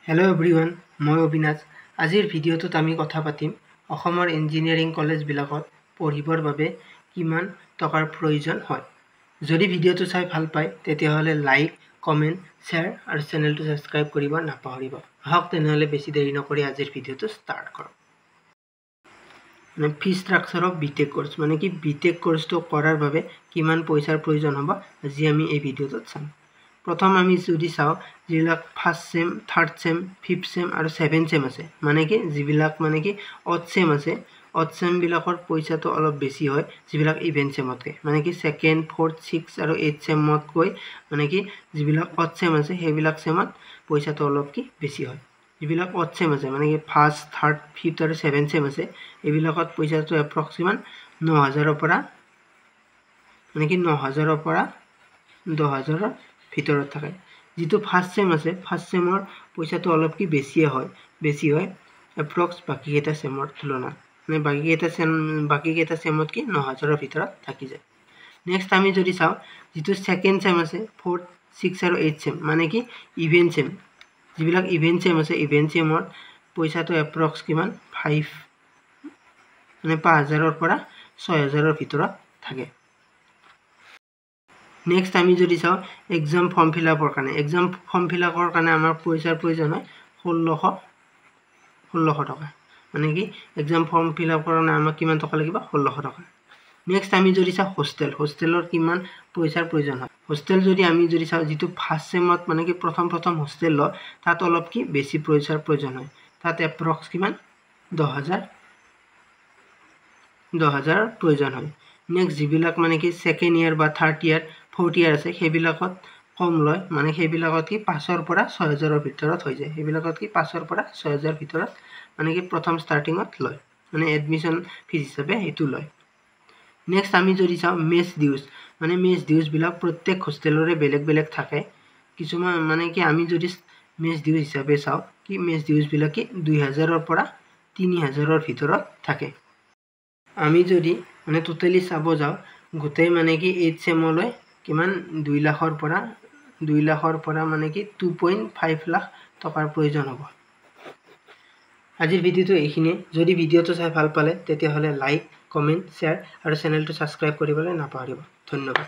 Hello everyone, মই অবিনাশ। আজিৰ ভিডিঅ'টোত আমি কথা পাতিম অসমৰ ইঞ্জিনিয়াৰিং কলেজবিলাকত পঢ়িবৰ বাবে কিমান টকাৰ প্ৰয়োজন হয়। যদি ভিডিঅ'টো চাই ভাল পায় তেতিয়াহ'লে লাইক, কমেণ্ট, শ্বেয়াৰ আৰু চেনেলটো ছাবস্ক্ৰাইব কৰিব নাপাহৰিব। আহক তেনেহ'লে বেছি দেৰি নকৰি আজিৰ ভিডিঅ'টো ষ্টাৰ্ট কৰোঁ। ফি ষ্ট্ৰাকচাৰ অফ বিটেক কোৰ্চ মানে কি বিটেক কোৰ্চটো কৰাৰ বাবে কিমান পইচাৰ প্ৰয়োজন হ'ব আজি আমি এই ভিডিঅ'টোত চাম। প্ৰথম আমি যদি চাওঁ যিবিলাক first sem, third sem, fifth sem আৰু ছেভেন্থ চেম আছে, মানে কি যিবিলাক মানে কি অড চেম আছে, অড চেমবিলাকৰ পইচাটো অলপ বেছি হয় যিবিলাক ইভেন্ট চেমতকৈ, মানে কি ছেকেণ্ড, ফ'ৰ্থ, ছিক্স আৰু এইথ চেমতকৈ মানে কি যিবিলাক অড চেম আছে সেইবিলাক চেমত পইচাটো অলপ কি বেছি হয়। যিবিলাক অড চেম আছে মানে কি ফাৰ্ষ্ট, থাৰ্ড, ফিফ্থ আৰু ছেভেন্থ চেম আছে এইবিলাকত পইচাটো এপ্ৰক্সিমেট 9,000ৰ পৰা মানে কি 9,000ৰ পৰা 10,000ৰ ভিতৰত থাকে। যিটো ফাৰ্ষ্ট চেম আছে ফাৰ্ষ্ট চেমৰ পইচাটো অলপ কি বেছি হয় এপ্ৰক্স বাকীকেইটা চেমৰ তুলনাত, মানে বাকীকেইটা চেমত কি 9,000ৰ ভিতৰত থাকি যায়। নেক্সট আমি যদি চাওঁ যিটো ছেকেণ্ড চেম আছে, ফ'ৰ্থ, ছিক্স আৰু এইথ চেম মানে কি ইভেন্ট চেম, যিবিলাক ইভেন্ট চেম আছে ইভেন্ট চেমত পইচাটো এপ্ৰক্স কিমান 5,000ৰ পৰা 6,000ৰ ভিতৰত থাকে। নেক্সট আমি যদি চাওঁ এক্সাম ফৰ্ম ফিল আপৰ কাৰণে আমাৰ পইচাৰ প্ৰয়োজন হয় 1600 টকা, মানে কি এক্সাম ফৰ্ম ফিল আপ কাৰণে আমাক কিমান টকা লাগিব 1600 টকা। নেক্সট আমি যদি চাওঁ হোষ্টেলৰ কিমান পইচাৰ প্ৰয়োজন হয়। হোষ্টেল যদি আমি চাওঁ যিটো ফাৰ্ষ্ট চেমত মানে কি প্ৰথম হোষ্টেল লয় তাত অলপ কি বেছি পইচাৰ প্ৰয়োজন হয়, তাত এপ্ৰক্স কিমান 10,000 প্ৰয়োজন হয়। নেক্সট যিবিলাক মানে কি ছেকেণ্ড ইয়াৰ বা থাৰ্ড ইয়াৰ, ফ'ৰ্থ ইয়াৰ আছে সেইবিলাকত কম লয়, মানে সেইবিলাকত কি 5,000ৰ পৰা 6,000ৰ ভিতৰত হৈ যায়। সেইবিলাকত কি 5,000ৰ পৰা 6,000ৰ ভিতৰত মানে কি প্ৰথম ষ্টাৰ্টিঙত লয়, মানে এডমিশ্যন ফিজ হিচাপে সেইটো লয়। নেক্সট আমি যদি চাওঁ মেছ ডিউজবিলাক প্ৰত্যেক হোষ্টেলৰে বেলেগ থাকে। কিছুমান মানে কি আমি যদি মেছ ডিউজ হিচাপে চাওঁ কি মেছ ডিউজবিলাক কি 2,000ৰ পৰা 3,000ৰ ভিতৰত থাকে। আমি যদি মানে টোটেলি চাব যাওঁ গোটেই মানে কি 8 চেমলৈ কিমান 2 লাখৰ পৰা মানে কি 2.5 লাখ টকাৰ প্ৰয়োজন হ'ব। আজিৰ ভিডিঅ'টো এইখিনিয়ে। যদি ভিডিঅ'টো চাই ভাল পালে তেতিয়াহ'লে লাইক, কমেণ্ট, শ্বেয়াৰ আৰু চেনেলটো ছাবস্ক্ৰাইব কৰিবলৈ নাপাহৰিব। ধন্যবাদ।